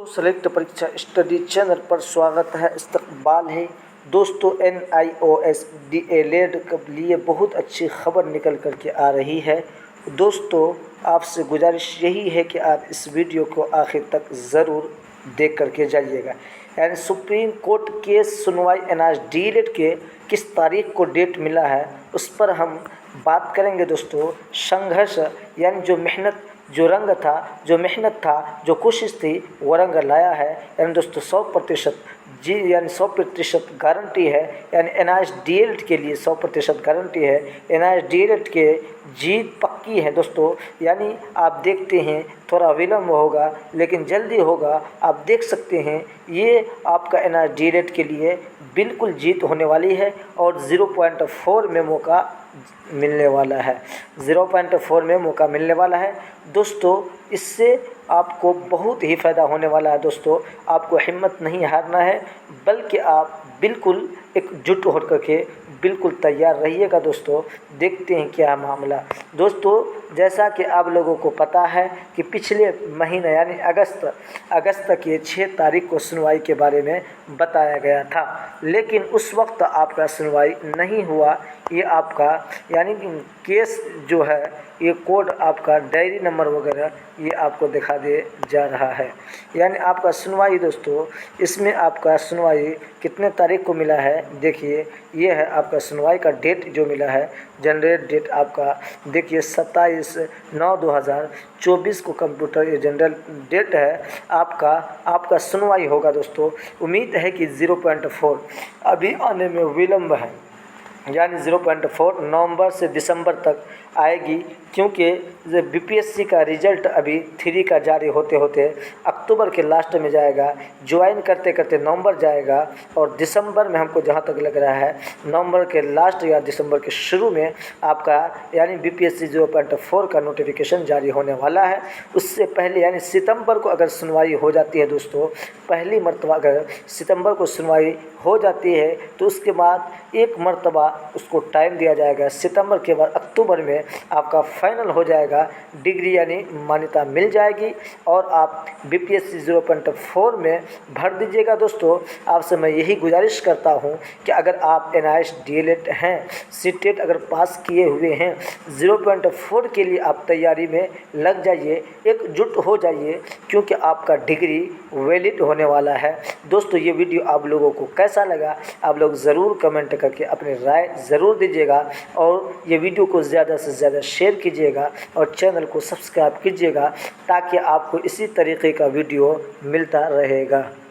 Select परीक्षा study channel पर स्वागत है, इस्तकबाल है। दोस्तों NIOS DALED के लिए बहुत अच्छी खबर निकल कर के आ रही है। दोस्तों आपसे गुजारिश यही है कि आप इस वीडियो को आखिर तक ज़रूर देख कर के जाइएगा। यानी सुप्रीम कोर्ट केस सुनवाई NIOS DALED के किस तारीख को डेट मिला है उस पर हम बात करेंगे। दोस्तों संघर्ष यानी जो रंग था, जो मेहनत था, जो कोशिश थी वो रंग लाया है। यानी दोस्तों 100% जी यानी 100% गारंटी है। यानी NIOS DALED के लिए 100% गारंटी है। NIOS DALED के जीत पक्की है दोस्तों। यानी आप देखते हैं थोड़ा विलम्ब होगा लेकिन जल्दी होगा। आप देख सकते हैं ये आपका NIOS DALED के लिए बिल्कुल जीत होने वाली है और 0.4 में मौका मिलने वाला है। 0.4 में मौका मिलने वाला है दोस्तों। इससे आपको बहुत ही फ़ायदा होने वाला है दोस्तों। आपको हिम्मत नहीं हारना है बल्कि आप बिल्कुल एकजुट होकर के बिल्कुल तैयार रहिएगा दोस्तों। देखते हैं क्या मामला। दोस्तों जैसा कि आप लोगों को पता है कि पिछले महीने यानी अगस्त के 6 तारीख को सुनवाई के बारे में बताया गया था, लेकिन उस वक्त आपका सुनवाई नहीं हुआ। ये आपका यानी कि केस जो है ये कोड आपका डायरी नंबर वगैरह ये आपको दिखा दे जा रहा है। यानी आपका सुनवाई दोस्तों, इसमें आपका सुनवाई कितने तारीख को मिला है देखिए। ये है आपका सुनवाई का डेट जो मिला है, जनरेट डेट आपका देखिए 27/9/2024 को कंप्यूटर ये जनरल डेट है आपका सुनवाई होगा दोस्तों। उम्मीद है कि 0.4 अभी आने में विलम्ब है, यानी 0.4 नवंबर से दिसंबर तक आएगी, क्योंकि BPSC का रिज़ल्ट अभी 3 का जारी होते होते अक्टूबर के लास्ट में जाएगा, ज्वाइन करते करते नवंबर जाएगा और दिसंबर में हमको जहां तक लग रहा है नवंबर के लास्ट या दिसंबर के शुरू में आपका यानी BPSC 0.4 का नोटिफिकेशन जारी होने वाला है। उससे पहले यानी सितंबर को अगर सुनवाई हो जाती है दोस्तों, पहली मरतबा अगर सितंबर को सुनवाई हो जाती है तो उसके बाद एक मरतबा उसको टाइम दिया जाएगा। सितंबर के बाद अक्टूबर में आपका फाइनल हो जाएगा, डिग्री यानी मान्यता मिल जाएगी और आप BPSC 0.4 में भर दीजिएगा दोस्तों। आपसे मैं यही गुजारिश करता हूं कि अगर आप NIOS DALED हैं, CTET अगर पास किए हुए हैं, 0.4 के लिए आप तैयारी में लग जाइए, एकजुट हो जाइए, क्योंकि आपका डिग्री वैलिड होने वाला है दोस्तों। ये वीडियो आप लोगों को कैसा लगा आप लोग ज़रूर कमेंट करके अपनी राय ज़रूर दीजिएगा और ये वीडियो को ज़्यादा से ज़्यादा शेयर कीजिएगा और चैनल को सब्सक्राइब कीजिएगा ताकि आपको इसी तरीके का वीडियो मिलता रहेगा।